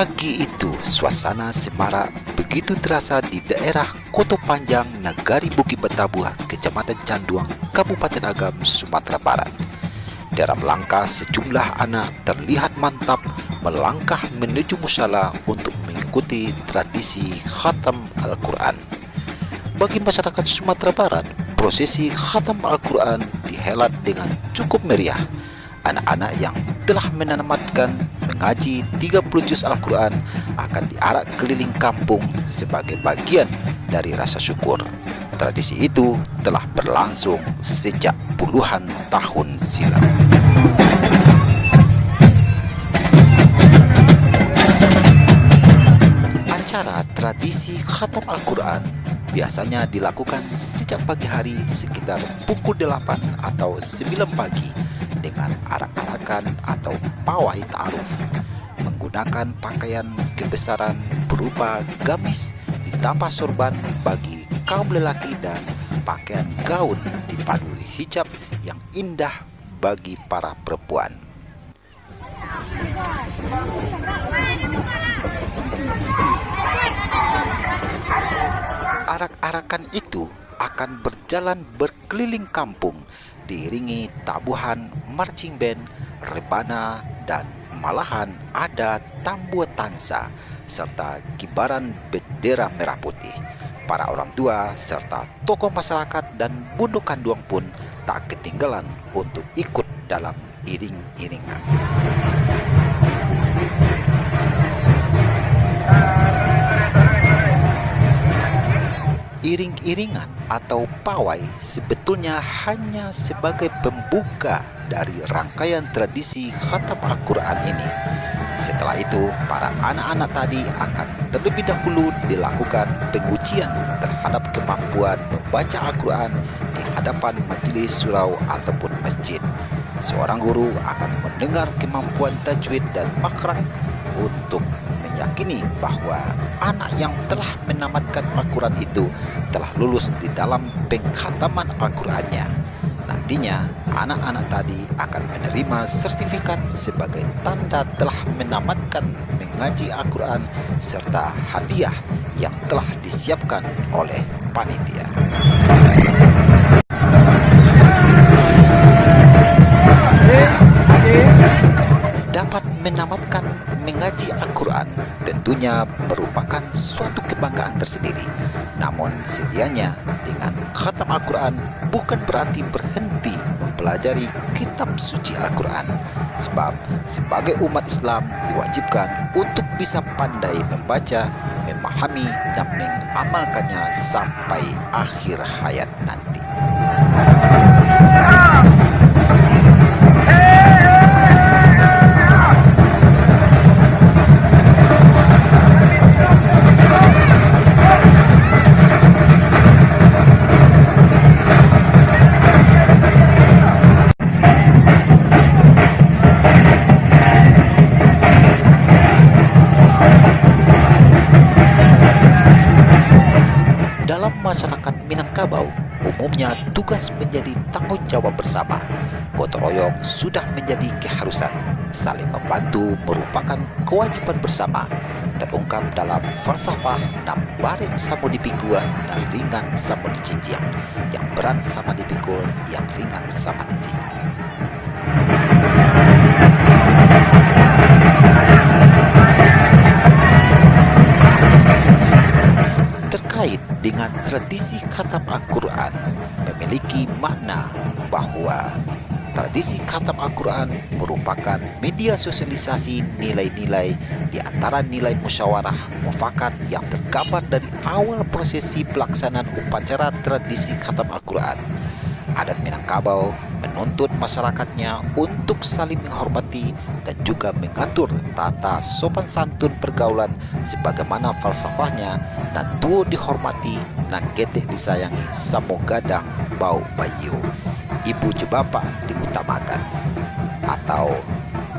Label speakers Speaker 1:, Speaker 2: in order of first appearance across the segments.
Speaker 1: Pagi itu, suasana semarak begitu terasa di daerah Koto Panjang, Nagari Bukit Betabuah, Kecamatan Canduang, Kabupaten Agam, Sumatera Barat. Dalam langkah sejumlah anak terlihat mantap melangkah menuju musala untuk mengikuti tradisi khatam Al-Quran. Bagi masyarakat Sumatera Barat, prosesi khatam Al-Quran dihelat dengan cukup meriah. Anak-anak yang telah menamatkan mengaji 30 juz Al-Quran akan diarak keliling kampung sebagai bagian dari rasa syukur. Tradisi itu telah berlangsung sejak puluhan tahun silam. Acara tradisi khatam Al-Quran biasanya dilakukan sejak pagi hari sekitar pukul 8 atau 9 pagi dengan arak-arakan atau pawai ta'aruf menggunakan pakaian kebesaran berupa gamis ditambah sorban bagi kaum lelaki dan pakaian gaun dipadui hijab yang indah bagi para perempuan. Arak-arakan itu akan berjalan berkeliling kampung diiringi tabuhan marching band, rebana, dan malahan ada tambuh tansa serta kibaran bendera merah putih. Para orang tua serta tokoh masyarakat dan Bunduk Kanduang pun tak ketinggalan untuk ikut dalam iring-iringan. Iring-iringan atau pawai sebetulnya hanya sebagai pembuka dari rangkaian tradisi khatam Al-Quran ini. Setelah itu, para anak-anak tadi akan terlebih dahulu dilakukan pengujian terhadap kemampuan membaca Al-Quran di hadapan majelis surau ataupun masjid. Seorang guru akan mendengar kemampuan tajwid dan makhraj untuk meyakini bahwa anak yang telah menamatkan Al-Quran itu telah lulus di dalam pengkhataman Al-Qurannya. Nantinya, anak-anak tadi akan menerima sertifikat sebagai tanda telah menamatkan mengaji Al-Quran serta hadiah yang telah disiapkan oleh panitia. Dapat menamatkan mengaji Al-Quran tentunya merupakan suatu kebanggaan tersendiri. Namun sedianya dengan khatam Al-Quran bukan berarti berhenti mempelajari kitab suci Al-Quran. Sebab sebagai umat Islam diwajibkan untuk bisa pandai membaca, memahami, dan mengamalkannya sampai akhir hayat nanti. Masyarakat Minangkabau umumnya tugas menjadi tanggung jawab bersama. Gotong royong sudah menjadi keharusan. Saling membantu merupakan kewajiban bersama, terungkap dalam falsafah dan barik sama dipikul dan ringan sama dicinjang, yang berat sama dipikul, yang ringan sama dicinjang. Dengan tradisi khatam Al-Quran memiliki makna bahwa tradisi khatam Al-Quran merupakan media sosialisasi nilai-nilai di antara nilai musyawarah mufakat yang tergambar dari awal prosesi pelaksanaan upacara tradisi khatam Al-Quran. Adat Minangkabau menuntut masyarakatnya untuk saling menghormati dan juga mengatur tata sopan santun pergaulan sebagaimana falsafahnya, nan tuo dihormati, nan ketek disayangi, samo gadang bau bayu. Ibu je bapak diutamakan. Atau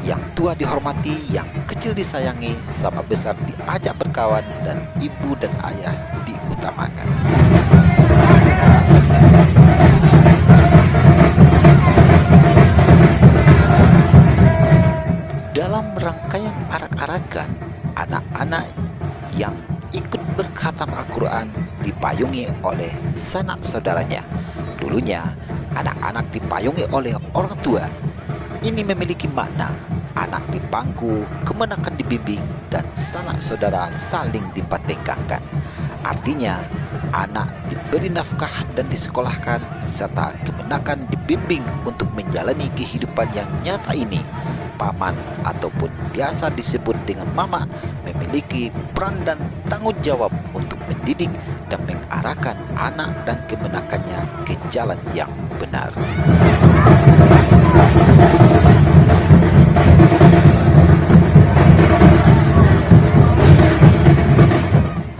Speaker 1: yang tua dihormati, yang kecil disayangi, sama besar diajak berkawan, dan ibu dan ayah diutamakan. Dalam rangkaian arak-arakan, anak
Speaker 2: dipayungi oleh sanak saudaranya. Dulunya, anak-anak dipayungi oleh orang tua. Ini memiliki makna anak di pangku, kemenakan dibimbing, dan sanak saudara saling dipertengkangkan. Artinya, anak diberi nafkah dan disekolahkan, serta kemenakan dibimbing untuk menjalani kehidupan yang nyata ini. Paman ataupun biasa disebut dengan mama memiliki peran dan tanggung jawab untuk mendidik dan mengarahkan anak dan kemenakannya ke jalan yang benar.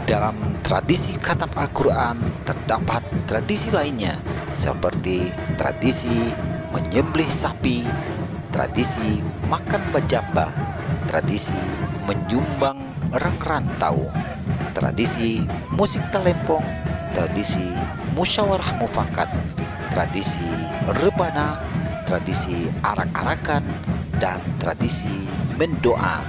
Speaker 2: Dalam tradisi khatam Al-Quran terdapat tradisi lainnya seperti tradisi menyembelih sapi, tradisi makan bajamba, tradisi menjumbang orang rantau, tradisi musik talempong, tradisi musyawarah mufakat, tradisi rebana, tradisi arak-arakan, dan tradisi mendoa,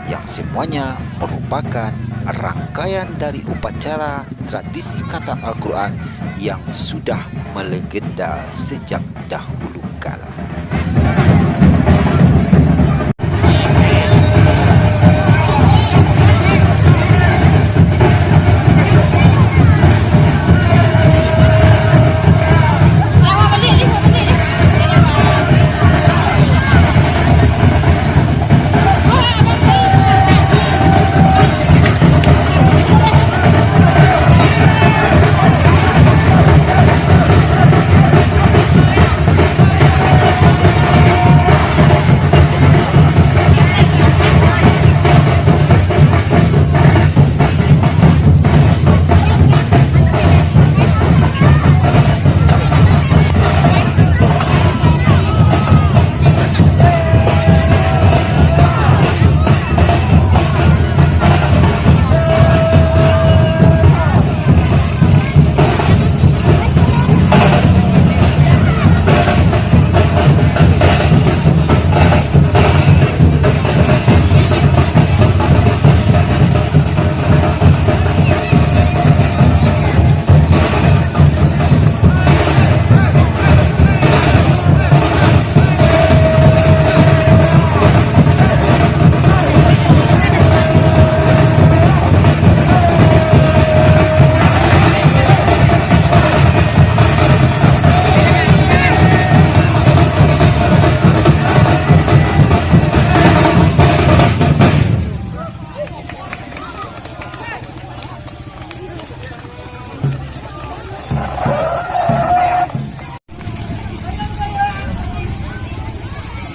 Speaker 2: yang semuanya merupakan rangkaian dari upacara tradisi khatam Al-Quran yang sudah melegenda sejak dahulu kala.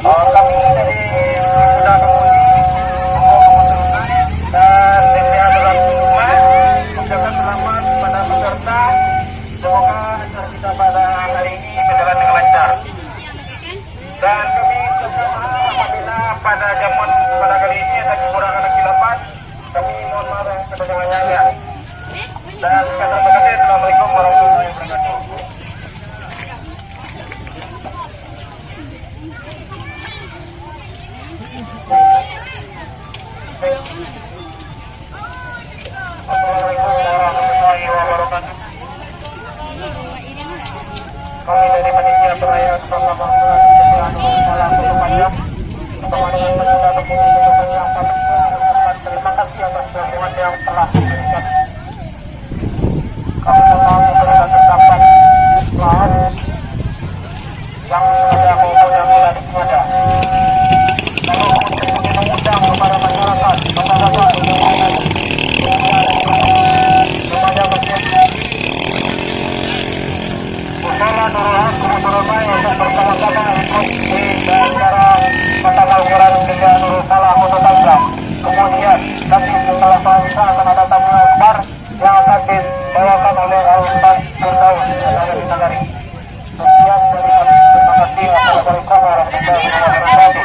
Speaker 3: Kami dari Muda Kemudi dan TPA dalam rumah mengucapkan selamat kepada peserta. Semoga acara kita pada hari ini berjalan dengan lancar. Dan kami apabila pada jamuan pada kali ini ada kekurangan kesilapan, kami mohon maaf yang sebesar-besarnya. Dan kata terima Assalamualaikum warahmatullahi wabarakatuh. Assalamualaikum warahmatullahi wabarakatuh. Kami dari panitia perayaan Program Bangsa Salam Satu Panjang bersama dengan peserta Kemudi Sepanjang Patung mengucapkan terima kasih atas dukungan yang telah diberikan. Kami mohon memberikan terdapat kesalahan yang ada maupun yang tidak ada. Kalau untuk mengundang kepada masyarakat, masyarakat kepada masjid Musala Nurul Haq Surabaya untuk bersama-sama ikut di acara khatam Al-Quran Tiga Nurul Salah Kota Tangerang. Kemudian nanti setelah selesai akan ada tamu akbar yang akan dibawakan oleh Al-Ustaz Firdaus dari Nagari. Sekian dari kami. Terima kasih. Assalamualaikum warahmatullahi wabarakatuh.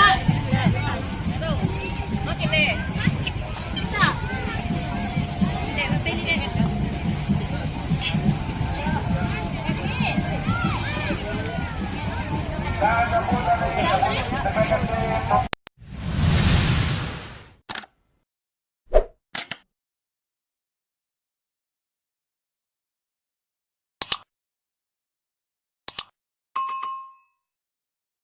Speaker 3: Dan kemudian